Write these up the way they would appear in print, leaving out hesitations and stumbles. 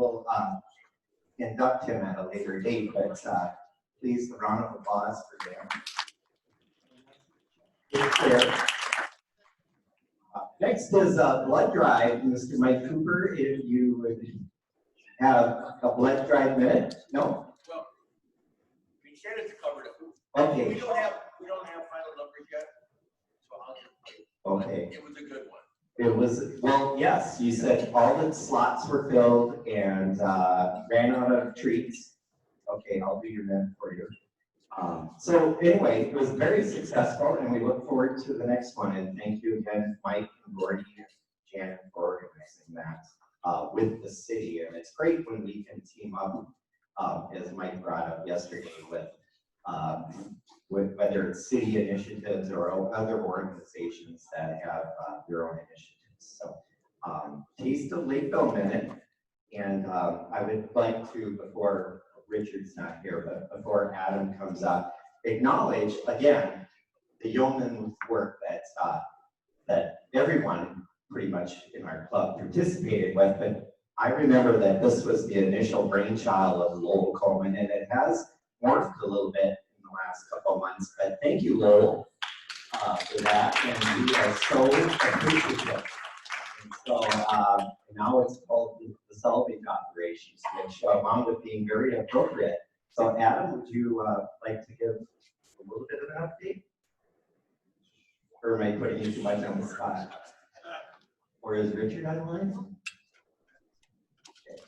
we'll induct him at a later date, but please, a round of applause for him. Next is a blood drive. Mr. Mike Cooper, if you would have a blood drive minute. No? Well, we said it's covered up. Okay. We don't have final numbers yet, so I'll just okay. It was a good one. It was, well, yes, you said all the slots were filled and ran out of treats. Okay, I'll do your minute for you. So anyway, it was very successful, and we look forward to the next one. And thank you again, Mike and Gordy and Janet, for organizing that with the city. And it's great when we can team up, as Mike brought up yesterday, with whether it's city initiatives or other organizations that have their own initiatives. So Taste of Lakeville Minute, and I would like to, before Richard's not here, but before Adam comes up, acknowledge again the yeoman work that everyone pretty much in our club participated with. But I remember that this was the initial brainchild of Lowell Coleman, and it has morphed a little bit in the last couple of months. But thank you, Lowell, for that, and we are so appreciative. And so now it's called the salvage operations, which wound up being very appropriate. So Adam, would you like to give a little bit of an update? Or am I putting you too much on the spot? Or is Richard online? Okay.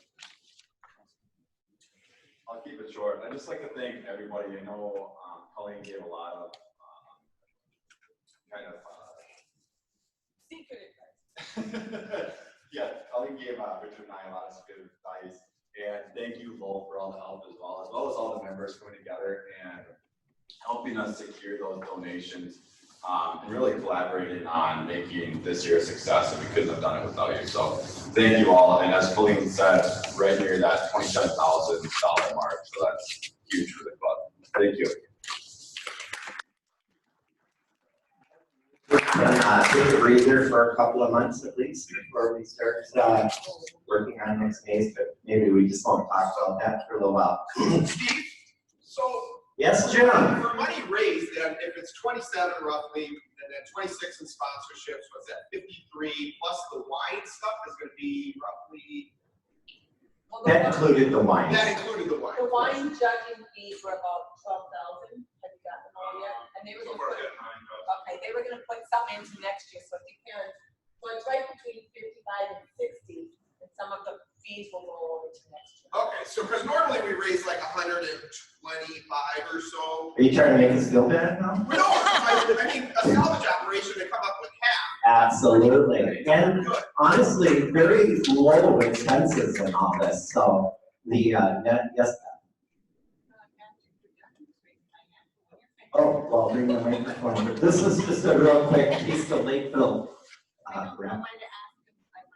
I'll keep it short. I'd just like to thank everybody. I know Colleen gave a lot of kind of secret advice. Yeah, Colleen gave Richard and I a lot of good advice, and thank you, Lowell, for all the help as well as all the members coming together and helping us secure those donations, and really collaborating on making this year a success, and we couldn't have done it without you. So thank you all, and as Colleen said, right near that $27,000 mark, so that's huge for the club. Thank you. Take a breather for a couple of months at least before we start working on next phase, but maybe we just won't talk about that for a little while. Steve, so yes, Jim. For money raised, then if it's 27 roughly, and then 26 in sponsorships, what's that? 53 plus the wine stuff is going to be roughly. Well, that included the wine. That included the wine. The wine judging fees were about 12,000. Have you got them all yet? And they were going to put. Okay, they were going to put something into next year, so it depends. So it's right between 55 and 60, and some of the fees will go over to next year. Okay, so because normally we raise like 125 or so. Are you trying to make us feel bad now? No, I mean a salvage operation to come up with half. Absolutely, and honestly, very low expenses in all this. So the net, yes. Oh, well, bring the microphone. This is just a real quick Taste of Lakeville. I wanted to ask a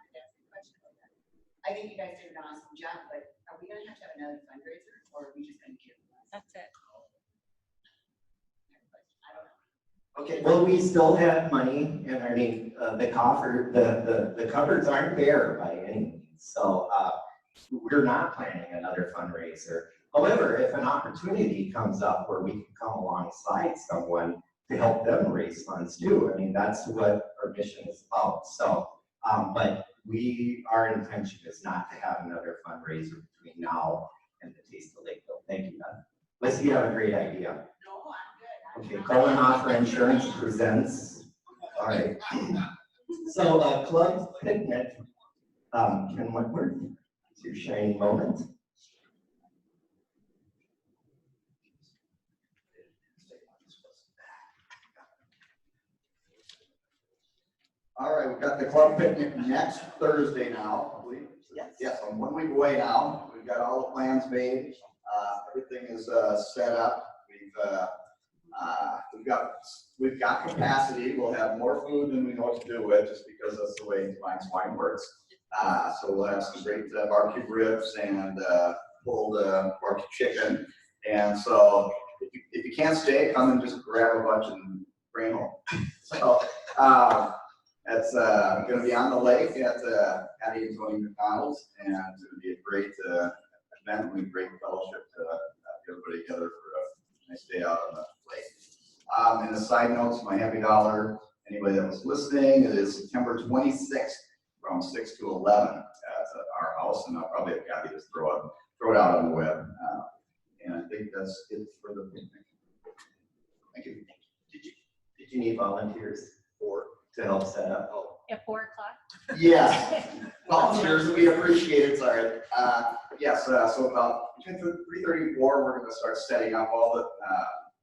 question about that. I think you guys did an awesome job, but are we going to have another fundraiser, or are we just going to give them? That's it. I don't know. Okay, well, we still have money, and I mean, the coffer, the cupboards aren't bare by any means. So we're not planning another fundraiser. However, if an opportunity comes up where we can come alongside someone to help them raise funds too, I mean, that's what our mission is about. So, but our intention is not to have another fundraiser between now and the Taste of Lakeville. Thank you, Beth. Unless you have a great idea. No, I'm good. Okay, Colin Offer Insurance presents. All right. So, Club Picnic, Ken Whitworth, it's your shining moment. All right, we've got the club picnic next Thursday now, I believe. Yes, I'm 1 week away now. We've got all the plans made. Everything is set up. We've got capacity. We'll have more food than we know what to do with, just because that's the way Lions Wine works. So we'll have some great barbecue ribs and pulled barbecue chicken. And so if you can't stay, come and just grab a bunch and bring home. So. It's gonna be on the lake at Hattie and Tony McDonald's, and it's gonna be a great event, and a great fellowship to get everybody together for a nice day out on the lake. And a side note to my happy dollar, anybody that was listening, it is September 26th from 6 to 11 at our house, and I'll probably have Kathy just throw it out on the web. And I think that's it for the picnic. Thank you. Did you need volunteers to help set up? At 4 o'clock? Yes, volunteers, we appreciate it, sorry. Yes, so about between 3:30 and 4, we're gonna start setting up all the,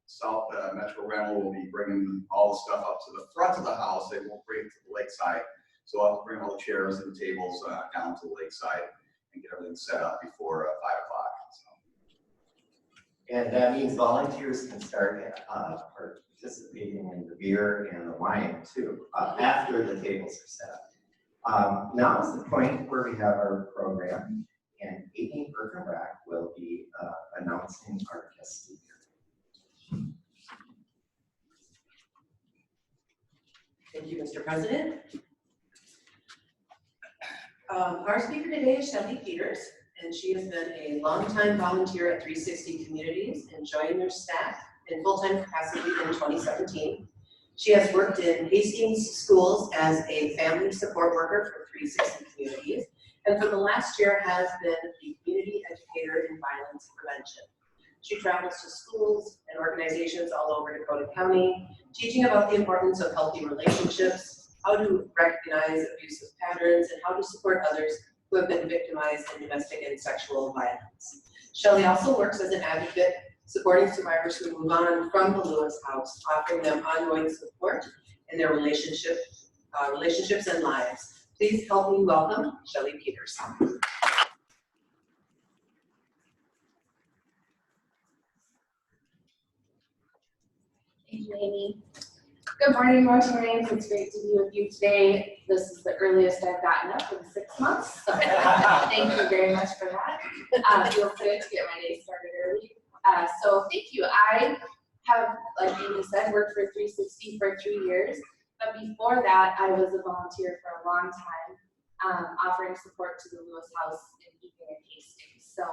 South Metro Rental will be bringing all the stuff up to the front of the house. They won't bring it to the lakeside. So I'll bring all the chairs and tables down to the lakeside and get everything set up before 5 o'clock. So. And that means volunteers can start participating in the beer and the wine too, after the tables are set up. Now is the point where we have our program, and Amy Birkenbrack will be announcing our guest speaker. Thank you, Mr. President. Our speaker today is Shelly Peters, and she has been a longtime volunteer at 360 Communities and joined their staff in full-time capacity in 2017. She has worked in Hastings schools as a family support worker for 360 Communities, and for the last year has been the community educator in violence prevention. She travels to schools and organizations all over Dakota County, teaching about the importance of healthy relationships, how to recognize abusive patterns, and how to support others who have been victimized in domestic and sexual violence. Shelley also works as an advocate, supporting survivors who move on from the Lewis House, offering them ongoing support in their relationships and lives. Please help me welcome Shelley Peters. Thank you, Amy. Good morning, Rotarians. It's great to be with you today. This is the earliest I've gotten up in 6 months, so thank you very much for that. Feels good to get my day started early. So thank you. I have, like Amy said, worked for 360 for 3 years, but before that, I was a volunteer for a long time, offering support to the Lewis House in Beacon and Hastings. So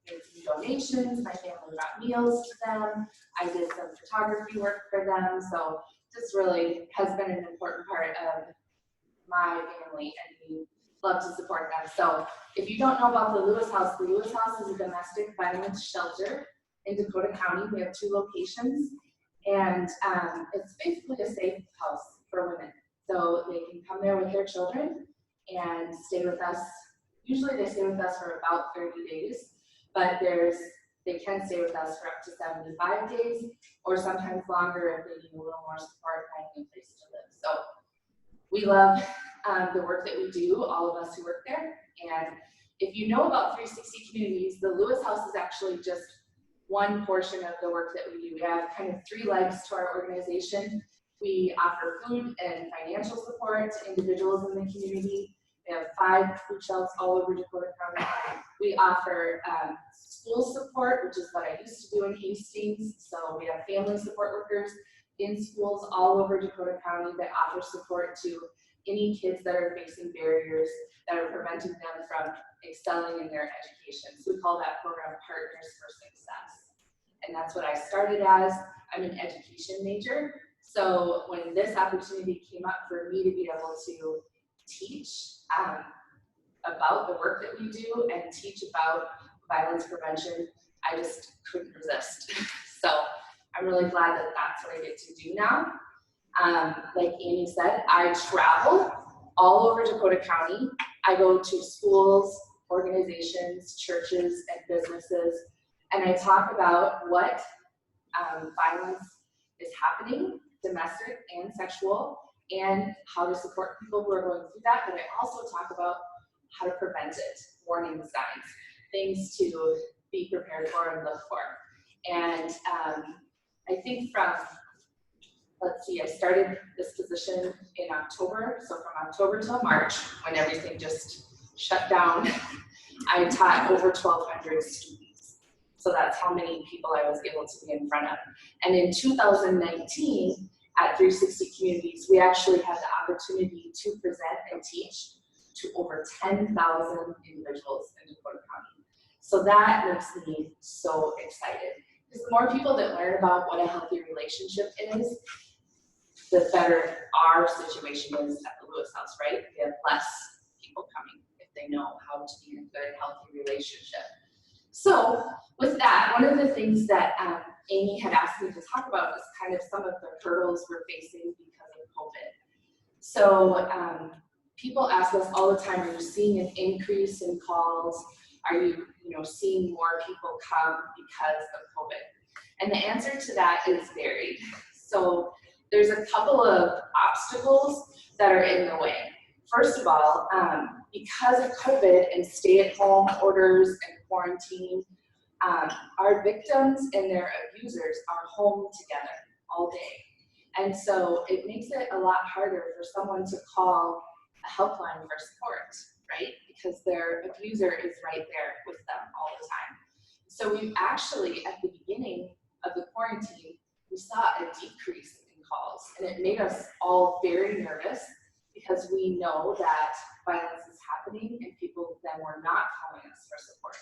made some donations, my family brought meals to them, I did some photography work for them, so this really has been an important part of my family, and we love to support them. So if you don't know about the Lewis House is a domestic violence shelter in Dakota County. We have 2 locations, and it's basically a safe house for women. So they can come there with their children and stay with us. Usually they stay with us for about 30 days. But they can stay with us for up to 75 days, or sometimes longer if they need a little more support finding a place to live. So we love the work that we do, all of us who work there. And if you know about 360 Communities, the Lewis House is actually just one portion of the work that we do. We have kind of 3 legs to our organization. We offer food and financial support to individuals in the community. We have 5 food shelves all over Dakota County. We offer school support, which is what I used to do in Hastings. So we have family support workers in schools all over Dakota County that offer support to any kids that are facing barriers that are preventing them from excelling in their education. So we call that program Partners for Success. And that's what I started as. I'm an education major. So when this opportunity came up for me to be able to teach about the work that we do and teach about violence prevention, I just couldn't resist. So I'm really glad that that's what I get to do now. Like Amy said, I travel all over Dakota County. I go to schools, organizations, churches, and businesses, and I talk about what violence is happening, domestic and sexual, and how to support people who are going through that. But I also talk about how to prevent it, warning signs, things to be prepared for and look for. And I think from, let's see, I started this position in October. So from October till March, when everything just shut down, I taught over 1,200 students. So that's how many people I was able to be in front of. And in 2019, at 360 Communities, we actually had the opportunity to present and teach to over 10,000 individuals in Dakota County. So that makes me so excited. Because the more people that learn about what a healthy relationship is, the better our situation is at the Lewis House, right? We have less people coming if they know how to be in a good, healthy relationship. So with that, one of the things that Amy had asked me to talk about was kind of some of the hurdles we're facing because of COVID. So people ask us all the time, are you seeing an increase in calls? Are you seeing more people come because of COVID? And the answer to that is varied. So there's a couple of obstacles that are in the way. First of all, because of COVID and stay-at-home orders and quarantine, our victims and their abusers are home together all day. And so it makes it a lot harder for someone to call a helpline for support, right? Because their abuser is right there with them all the time. So we've actually, at the beginning of the quarantine, we saw a decrease in calls, and it made us all very nervous because we know that violence is happening and people then were not calling us for support.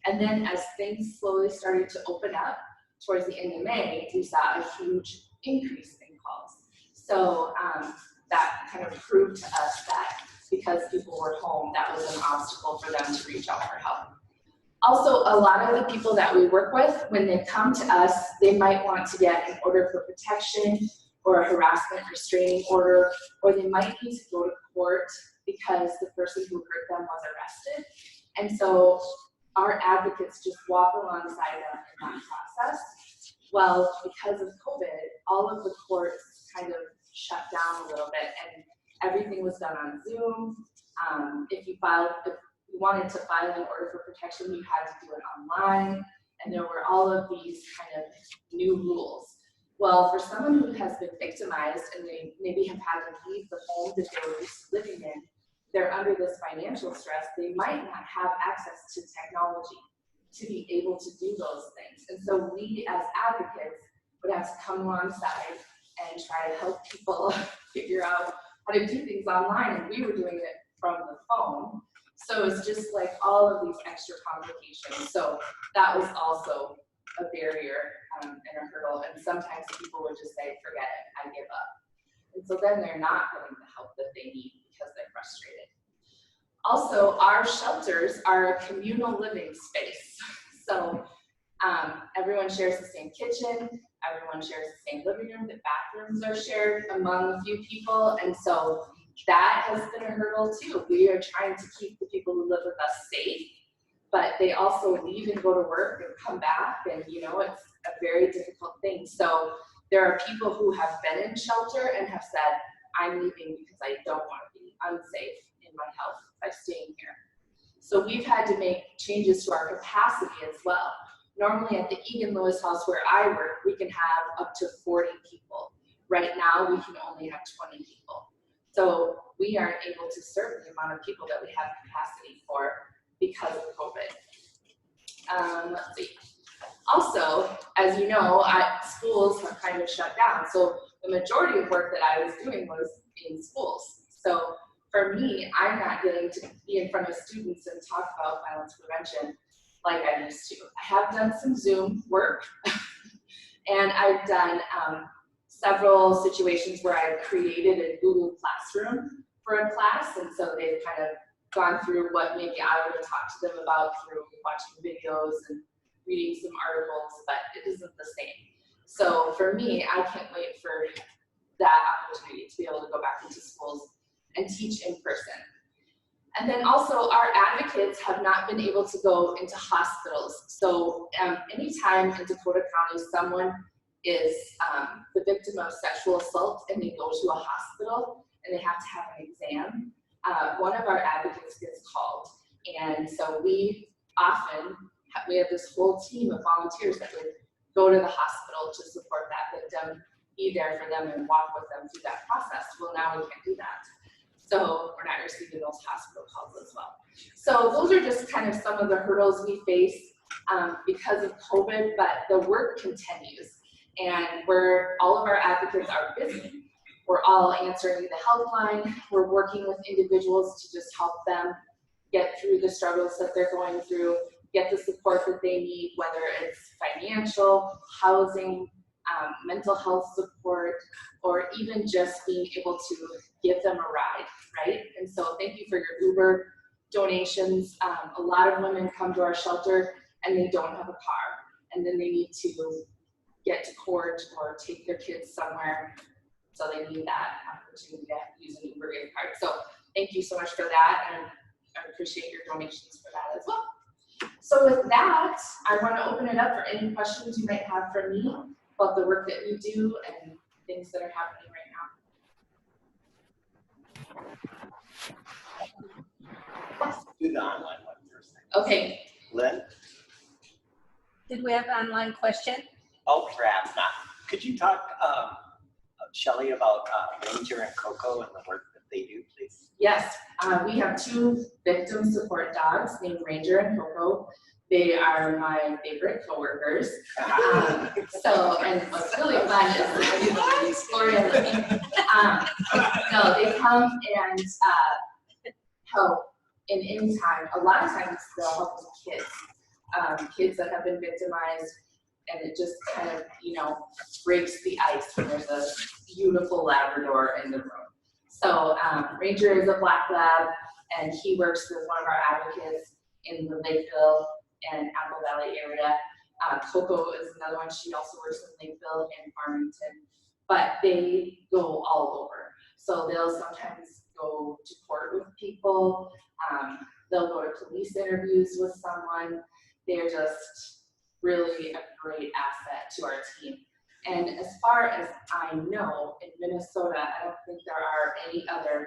And then as things slowly started to open up towards the end of May, we saw a huge increase in calls. So that kind of proved to us that because people were home, that was an obstacle for them to reach out for help. Also, a lot of the people that we work with, when they come to us, they might want to get an order for protection or a harassment restraining order, or they might need to go to court because the person who hurt them was arrested. And so our advocates just walk alongside them in that process. Well, because of COVID, all of the courts kind of shut down a little bit and everything was done on Zoom. If you wanted to file an order for protection, you had to do it online, and there were all of these kind of new rules. Well, for someone who has been victimized and they maybe have had to leave the home that they were used to living in, they're under this financial stress, they might not have access to technology to be able to do those things. And so we as advocates would have to come alongside and try to help people figure out how to do things online, and we were doing it from the phone. So it's just like all of these extra complications. So that was also a barrier and a hurdle, and sometimes people would just say, forget it, I give up. And so then they're not getting the help that they need because they're frustrated. Also, our shelters are a communal living space. So everyone shares the same kitchen, everyone shares the same living room, the bathrooms are shared among a few people, and so that has been a hurdle too. We are trying to keep the people who live with us safe, but they also leave and go to work and come back, and it's a very difficult thing. So there are people who have been in shelter and have said, I'm leaving because I don't want to be unsafe in my health by staying here. So we've had to make changes to our capacity as well. Normally at the Egan Lewis House where I work, we can have up to 40 people. Right now we can only have 20 people. So we aren't able to serve the amount of people that we have capacity for because of COVID. Let's see. Also, as you know, schools have kind of shut down. So the majority of work that I was doing was in schools. So for me, I'm not getting to be in front of students and talk about violence prevention like I used to. I have done some Zoom work and I've done several situations where I've created a Google Classroom for a class, and so they've kind of gone through what maybe I would have talked to them about through watching videos and reading some articles, but it isn't the same. So for me, I can't wait for that opportunity to be able to go back into schools and teach in person. And then also our advocates have not been able to go into hospitals. So anytime in Dakota County someone is the victim of sexual assault and they go to a hospital and they have to have an exam, one of our advocates gets called. And so we have this whole team of volunteers that would go to the hospital to support that victim, be there for them and walk with them through that process. Well, now we can't do that. So we're not receiving those hospital calls as well. So those are just kind of some of the hurdles we face because of COVID, but the work continues. And all of our advocates are busy. We're all answering the helpline. We're working with individuals to just help them get through the struggles that they're going through, get the support that they need, whether it's financial, housing, mental health support, or even just being able to give them a ride, right? And so thank you for your Uber donations. A lot of women come to our shelter and they don't have a car, and then they need to get to court or take their kids somewhere. So they need that opportunity to use an Uber gift card. So thank you so much for that, and I appreciate your donations for that as well. So with that, I want to open it up for any questions you might have for me about the work that we do and things that are happening right now. Do the online one first. Okay. Lynn? Did we have an online question? Oh, perhaps not. Could you talk, Shelley, about Ranger and Coco and the work that they do, please? Yes, we have 2 victim support dogs named Ranger and Coco. They are my favorite coworkers. And what's really fun is Gloria and Libby. No, they come and help in any time. A lot of times they'll help with kids that have been victimized, and it just kind of, breaks the ice when there's a beautiful Labrador in the room. So Ranger is a black lab, and he works with one of our advocates in the Lkvl and Apple Valley area. Coco is another one. She also works in Lkvl and Farmington, but they go all over. So they'll sometimes go to court with people. They'll go to police interviews with someone. They're just really a great asset to our team. And as far as I know, in Minnesota, I don't think there are any other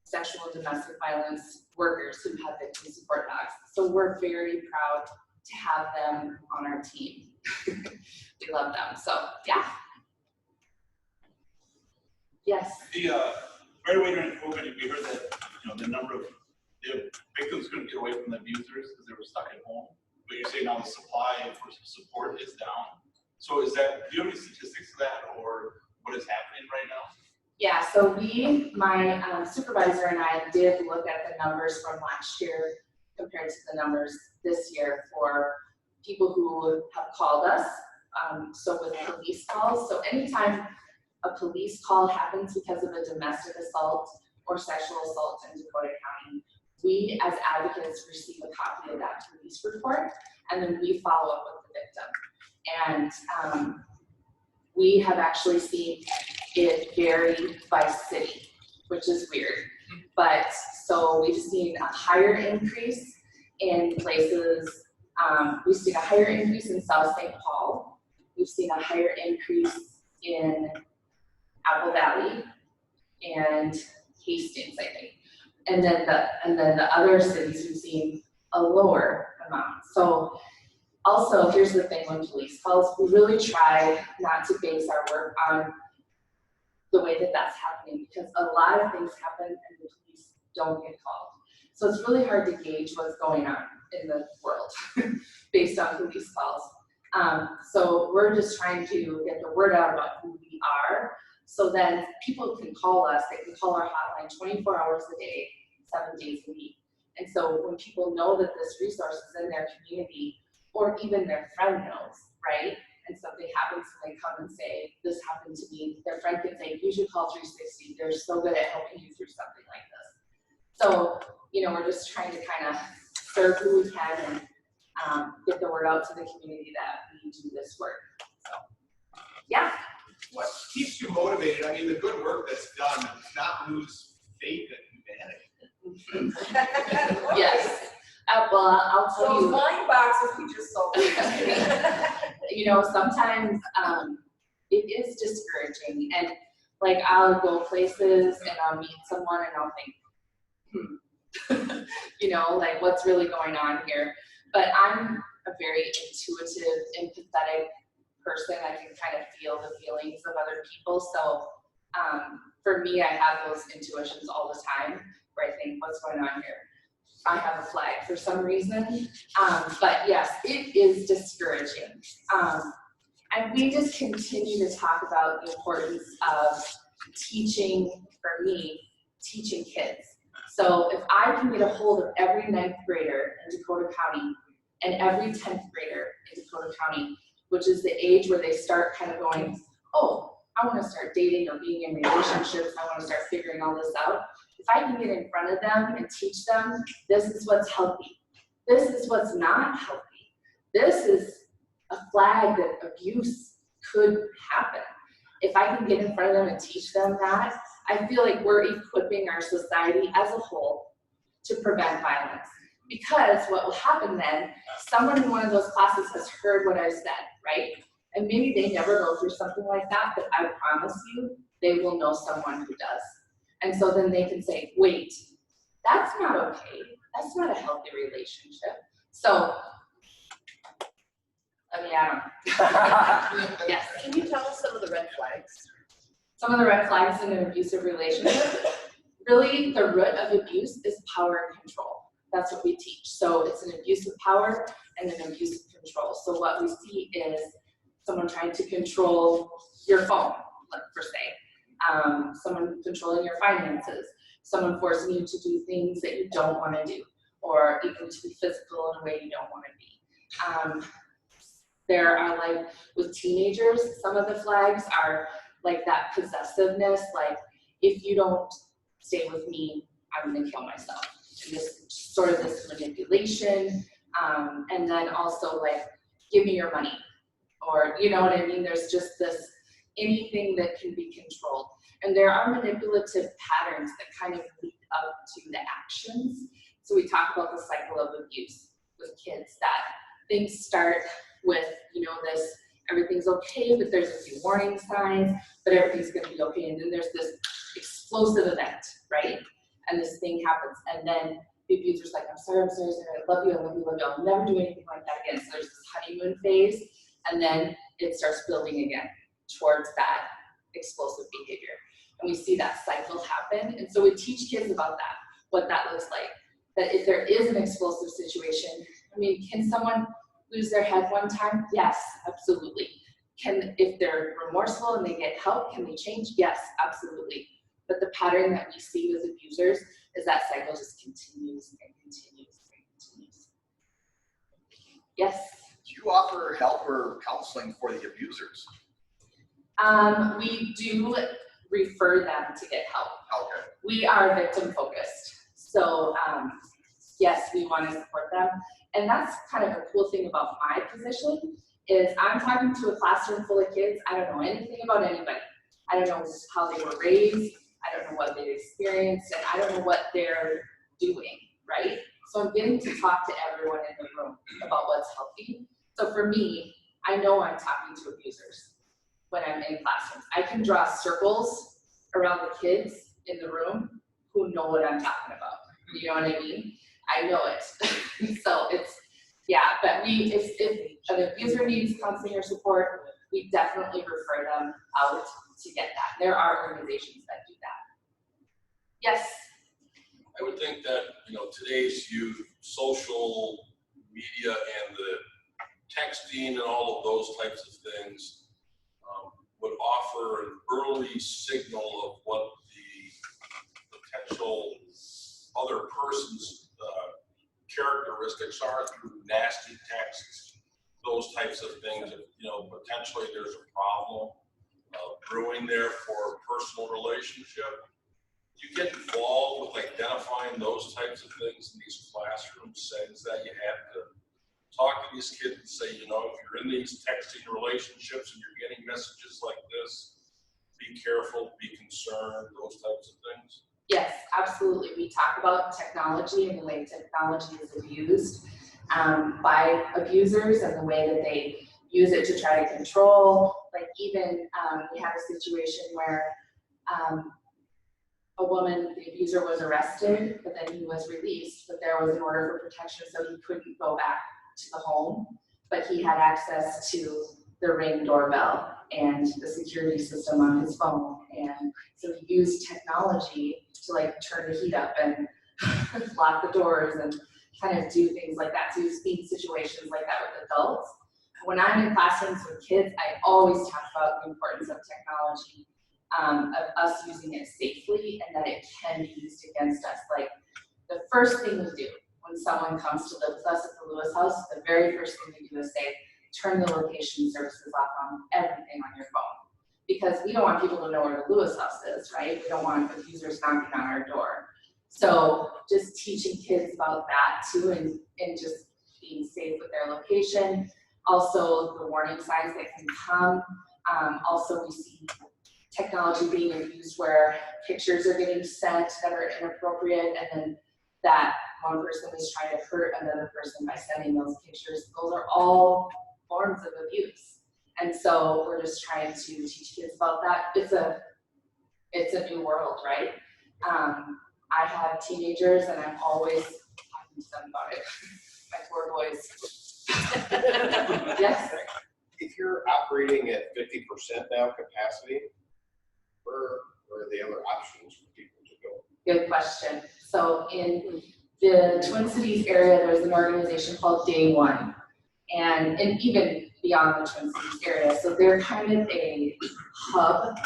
sexual and domestic violence workers who have victim support dogs. So we're very proud to have them on our team. We love them. So yeah. Yes. Right away during COVID, we heard that the number of the victims couldn't get away from the abusers because they were stuck at home. But you're saying now the supply for support is down. So do you have any statistics of that, or what is happening right now? Yeah, so my supervisor and I did look at the numbers from last year compared to the numbers this year for people who have called us. So with police calls, so anytime a police call happens because of a domestic assault or sexual assault in Dakota County, we as advocates receive a copy of that police report, and then we follow up with the victim. And we have actually seen it vary by city, which is weird. But so we've seen a higher increase in places, we've seen a higher increase in South St. Paul. We've seen a higher increase in Apple Valley and Hastings, I think. And then the other cities we've seen a lower amount. So also, here's the thing with police calls, we really try not to base our work on the way that that's happening, because a lot of things happen and the police don't get called. So it's really hard to gauge what's going on in the world based on police calls. So we're just trying to get the word out about who we are, so then people can call us. They can call our hotline 24 hours a day, 7 days a week. And so when people know that this resource is in their community, or even their friend knows, right? And something happens and they come and say, this happened to me. Their friend can say, you should call 360. They're so good at helping you through something like this. So, we're just trying to kind of serve who we can and get the word out to the community that we do this work. So, yeah. What keeps you motivated? I mean, the good work that's done does not lose faith in humanity. Yes. Well, I'll tell Those you. wine boxes we just sold. Sometimes it is discouraging, and like I'll go places and I'll meet someone and I'll think, like what's really going on here? But I'm a very intuitive, empathetic person. I can kind of feel the feelings of other people. So for me, I have those intuitions all the time where I think, what's going on here? I have a flag for some reason. But yes, it is discouraging. And we just continue to talk about the importance of teaching, for me, teaching kids. So if I can get a hold of every 9th grader in Dakota County and every 10th grader in Dakota County, which is the age where they start kind of going, oh, I want to start dating or being in relationships, I want to start figuring all this out. If I can get in front of them and teach them, this is what's healthy, this is what's not healthy, this is a flag that abuse could happen. If I can get in front of them and teach them that, I feel like we're equipping our society as a whole to prevent violence. Because what will happen then, someone in one of those classes has heard what I said, right? And maybe they never go through something like that, but I promise you, they will know someone who does. And so then they can say, wait, that's not okay. That's not a healthy relationship. So, I mean, I don't know. Yes. Can you tell us some of the red flags? Some of the red flags in an abusive relationship. Really, the root of abuse is power and control. That's what we teach. So it's an abuse of power and an abuse of control. So what we see is someone trying to control your phone, like per se, someone controlling your finances, someone forcing you to do things that you don't want to do, or even to be physical in a way you don't want to be. There are, like, with teenagers, some of the flags are like that possessiveness, like, if you don't stay with me, I'm gonna kill myself. And this sort of this manipulation, and then also like, give me your money, or you know what I mean? There's just this, anything that can be controlled. And there are manipulative patterns that kind of lead up to the actions. So we talk about the cycle of abuse with kids, that things start with, you know, this, everything's okay, but there's a few warning signs, but everything's gonna be okay. And then there's this explosive event, right? And this thing happens, and then the abuser's like, I'm sorry, I love you, I love you, I love you, I'll never do anything like that again. So there's this honeymoon phase, and then it starts building again towards that explosive behavior. And we see that cycle happen, and so we teach kids about that, what that looks like. That if there is an explosive situation, I mean, can someone lose their head one time? Yes, absolutely. If they're remorseful and they get help, can they change? Yes, absolutely. But the pattern that we see with abusers is that cycle just continues and continues and continues. Yes? Do you offer help or counseling for the abusers? We do refer them to get help. Okay. We are victim focused. So yes, we want to support them. And that's kind of a cool thing about my position is I'm talking to a classroom full of kids. I don't know anything about anybody. I don't know how they were raised. I don't know what they've experienced, and I don't know what they're doing, right? So I'm getting to talk to everyone in the room about what's healthy. So for me, I know I'm talking to abusers when I'm in classrooms. I can draw circles around the kids in the room who know what I'm talking about. You know what I mean? I know it. So it's, yeah, but if an abuser needs counseling or support, we definitely refer them out to get that. There are organizations that do that. Yes? I would think that, you know, today's youth, social media and the texting and all of those types of things would offer an early signal of what the potential other person's characteristics are through nasty texts, those types of things. You know, potentially there's a problem brewing there for a personal relationship. You get involved with identifying those types of things in these classroom settings that you have to talk to these kids and say, you know, if you're in these texting relationships and you're getting messages like this, be careful, be concerned, those types of things. Yes, absolutely. We talk about technology and the way technology is abused by abusers and the way that they use it to try to control. Like even we had a situation where a woman, the abuser was arrested, but then he was released, but there was an order for protection, so he couldn't go back to the home, but he had access to the Ring doorbell and the security system on his phone. And so he used technology to like turn the heat up and lock the doors and kind of do things like that. So he's seen situations like that with adults. when I'm in classrooms with kids, I always talk about the importance of technology, of us using it safely and that it can be used against us. Like the first thing we do when someone comes to live with us at the Lewis house, the very first thing we do is say, turn the location services off on everything on your phone. Because we don't want people to know where the Lewis house is, right? We don't want abusers knocking on our door. So just teaching kids about that too, and just being safe with their location. Also the warning signs that can come. Also we see technology being abused where pictures are getting sent that are inappropriate, and then that one person is trying to hurt another person by sending those pictures. Those are all forms of abuse. And so we're just trying to teach kids about that. It's a new world, right? I have teenagers and I'm always talking to them about it. My poor boys. Yes, sir. If you're operating at 50% now capacity, where are the other options for people to go? Good question. So in the Twin Cities area, there's an organization called Day One, and even beyond the Twin Cities area. So they're kind of a hub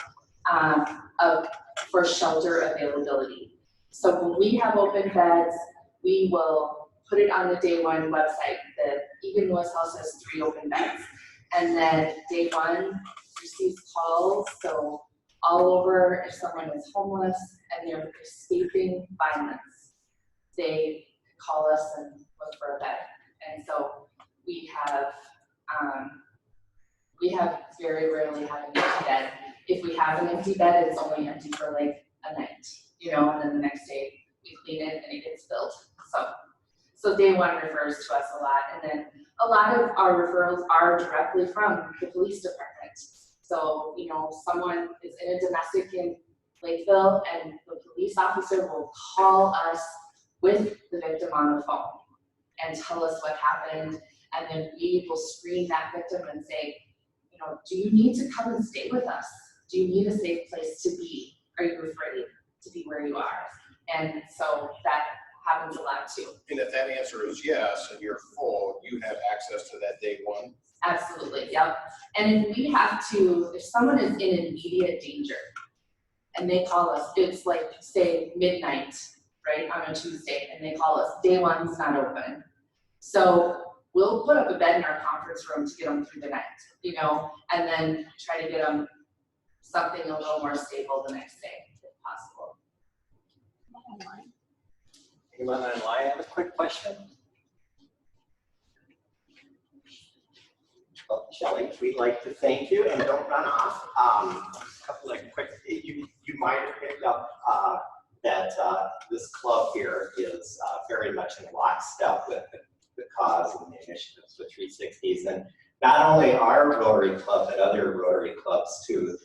for shelter availability. So when we have open beds, we will put it on the Day One website. The Egan Lewis House has 3 open beds. And then Day One receives calls, so all over, if someone is homeless and they're escaping violence, they call us and look for a bed. And so we have very rarely have an empty bed. If we have an empty bed, it's only empty for like a night, you know, and then the next day we clean it and it gets filled. So Day One refers to us a lot, and then a lot of our referrals are directly from the police department. So, you know, someone is in a domestic in Lakeville and the police officer will call us with the victim on the phone and tell us what happened, and then we will screen that victim and say, you know, do you need to come and stay with us? Do you need a safe place to be? Are you afraid to be where you are? And so that happens a lot too. And if that answer is yes, and you're full, you have access to that Day One? Absolutely, yep. And if someone is in immediate danger and they call us, it's like say midnight, right, on a Tuesday, and they call us, Day One's not open. So we'll put up a bed in our conference room to get them through the night, you know, and then try to get them something a little more stable the next day, if possible. Anyone online have a quick question? Well, Shelley, we'd like to thank you, and don't run off. A couple of quick, you might have picked up that this club here is very much in lockstep with the cause and the initiatives with 360s, and not only our Rotary Club, but other Rotary clubs too.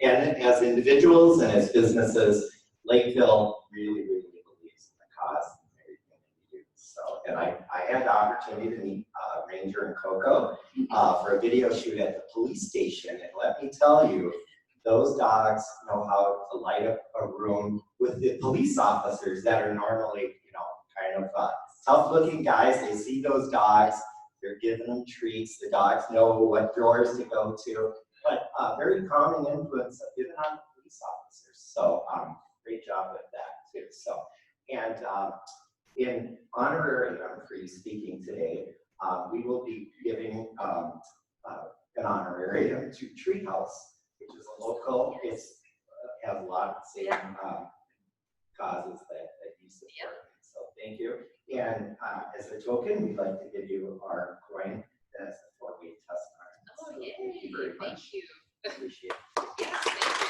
And as individuals and as businesses, Lakeville really believes in the cause and everything we do. So, and I had the opportunity to meet Ranger and Coco for a video shoot at the police station, and let me tell you, those dogs know how to light up a room with the police officers that are normally, you know, kind of tough-looking guys. They see those dogs, they're giving them treats. The dogs know what drawers to go to, but very calming influence of giving on the police officers. So great job with that too. So, and in honorarium for you speaking today, we will be giving an honorarium to Treehouse, which is a local, has a lot of the same causes that you support. So thank you. And as a token, we'd like to give you our coin as a 4-weight test iron. Oh, So yay. thank you very much. Thank you. Appreciate it. Yeah, thank you.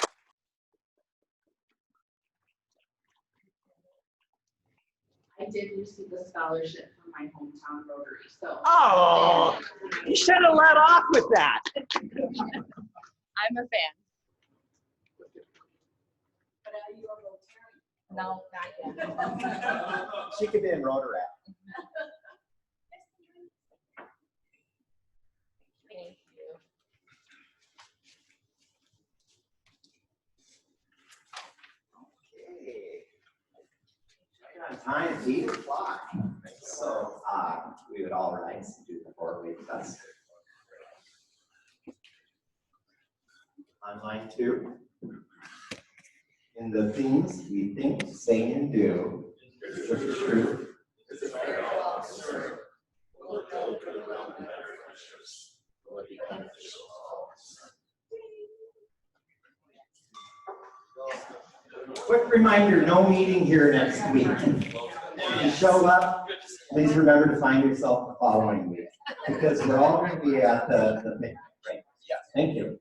I did receive a scholarship from my hometown Rotary, so. Oh, you should have let off with that. I'm a fan. But are you a Rotarian? No, not yet. She could be in Rotary. Thank you. Okay. Right on time, 8 o'clock. So we would all rise and do the 4-weight test. online too. In the things we think, say, and do, is the truth. Quick reminder, no meeting here next week. If you show up, please remember to find yourself the following week, because we're all going to be at the meeting. Right? Yeah. Thank you.